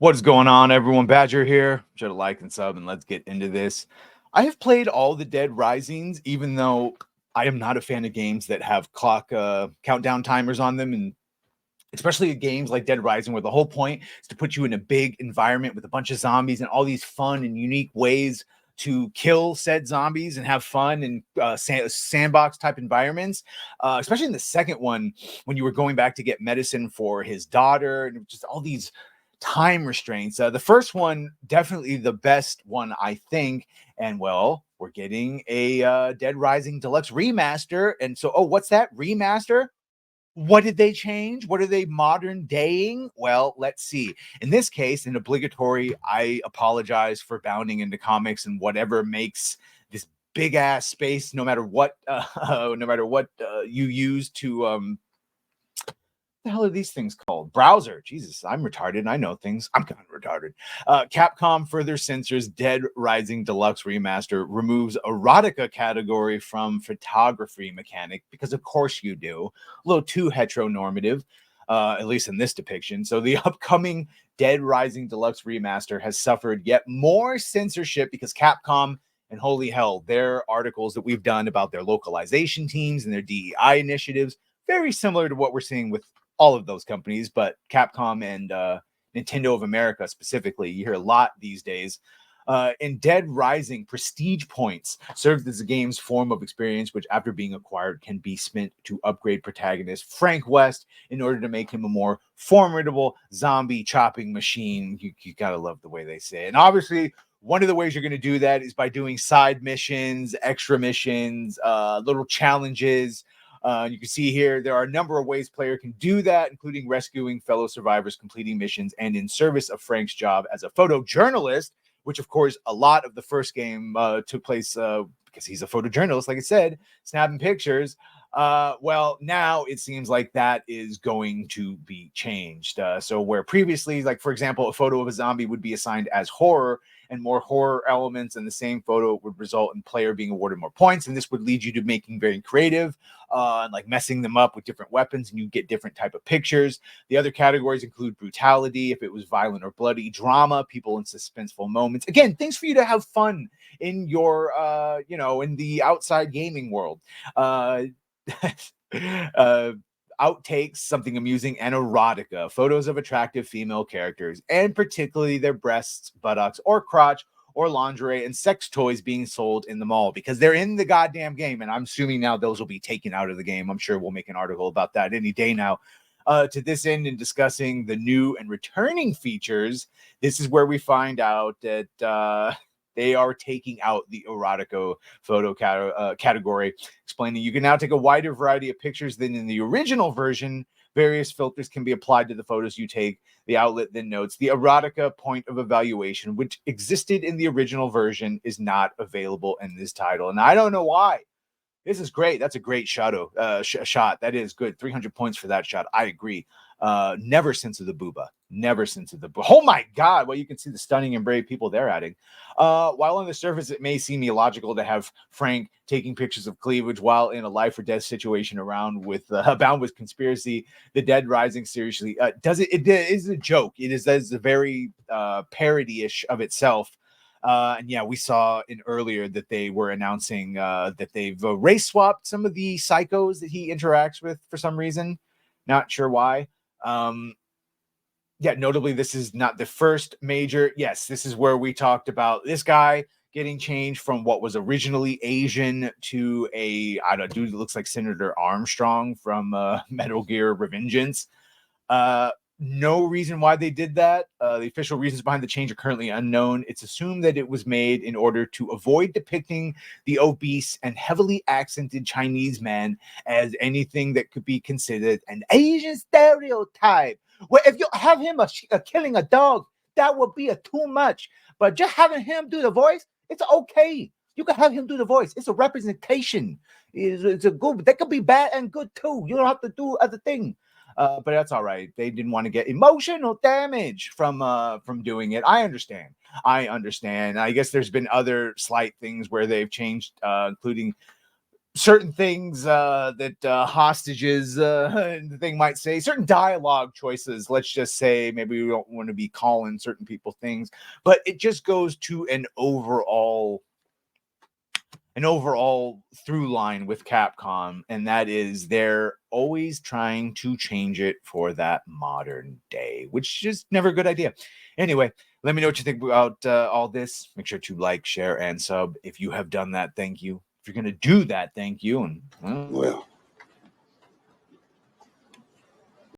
What is going on, everyone? Badger here. Should have liked and sub, and let's get into this. I have played all the Dead Risings, even though I am not a fan of games that have clock countdown timers on them, and especially games like Dead Rising, where the whole point is to put you in a big environment with a bunch of zombies and all these fun and unique ways to kill said zombies and have fun and sandbox type environments. Especially in the second one, when you were going back to get medicine for his daughter, and just all these time restraints. The first one, definitely the best one, I think. And well, we're getting a Dead Rising Deluxe Remaster. And so, oh, what's that? Remaster? What did they change? What are they modern daying? Well, let's see. In this case, an obligatory, I apologize for bounding into comics and whatever makes this big ass space, no matter what, you use to the hell are these things called? Browser. Jesus, I'm retarded. I know things. I'm kind of retarded. Capcom further censors Dead Rising Deluxe Remaster, removes Erotica category from photography mechanic, because of course you do. A little too heteronormative, at least in this depiction. So the upcoming Dead Rising Deluxe Remaster has suffered yet more censorship because Capcom, and holy hell, their articles that we've done about their localization teams and their DEI initiatives, very similar to what we're seeing with all of those companies, but Capcom and Nintendo of America specifically, you hear a lot these days. In Dead Rising, prestige points served as the game's form of experience, which after being acquired can be spent to upgrade protagonist Frank West in order to make him a more formidable zombie chopping machine. You gotta love the way they say it. And obviously, one of the ways you're going to do that is by doing side missions, extra missions, little challenges. You can see here, there are a number of ways player can do that, including rescuing fellow survivors, completing missions, and in service of Frank's job as a photojournalist, which of course a lot of the first game took place because he's a photojournalist, like I said, snapping pictures. Well, now it seems like that is going to be changed. So where previously, like for example, a photo of a zombie would be assigned as horror, and more horror elements in the same photo would result in player being awarded more points, and this would lead you to making very creative and like messing them up with different weapons, and you get different type of pictures. The other categories include brutality, if it was violent or bloody, drama, people in suspenseful moments. Again, things for you to have fun in your in the outside gaming world. Outtakes, something amusing, and erotica, photos of attractive female characters, and particularly their breasts, buttocks, or crotch, or lingerie and sex toys being sold in the mall, because they're in the goddamn game. And I'm assuming now those will be taken out of the game. I'm sure we'll make an article about that any day now. To this end, in discussing the new and returning features, this is where we find out that they are taking out the erotica photo category, explaining you can now take a wider variety of pictures than in the original version. Various filters can be applied to the photos you take. The outlet then notes the erotica point of evaluation, which existed in the original version, is not available in this title. And I don't know why. This is great. That's a great shot. That is good. 300 points for that shot. I agree. Never censor the booba. Never censor the booba. Oh my God. Well, you can see the stunning and brave people they're adding. While on the surface, it may seem illogical to have Frank taking pictures of cleavage while in a life or death situation bound with conspiracy. The Dead Rising seriously does it. It is a joke. It is a very parody-ish of itself. And yeah, we saw in earlier that they were announcing that they've race swapped some of the psychos that he interacts with for some reason. Not sure why. Yeah, notably, this is not the first major. Yes, this is where we talked about this guy getting changed from what was originally Asian to I don't know, dude that looks like Senator Armstrong from Metal Gear Revengeance. No reason why they did that. The official reasons behind the change are currently unknown. It's assumed that it was made in order to avoid depicting the obese and heavily accented Chinese man as anything that could be considered an Asian stereotype. Well, if you have him killing a dog, that would be too much. But just having him do the voice, it's okay. You can have him do the voice. It's a representation. It's a good. That could be bad and good too. You don't have to do other thing. But that's all right. They didn't want to get emotional damage from doing it. I understand. I guess there's been other slight things where they've changed, including certain things that hostages the thing might say, certain dialogue choices. Let's just say maybe we don't want to be calling certain people things, but it just goes to an overall through line with Capcom, and that is they're always trying to change it for that modern day, which is never a good idea. Anyway, let me know what you think about all this. Make sure to like, share, and sub. If you have done that, thank you. If you're going to do that, thank you. And well,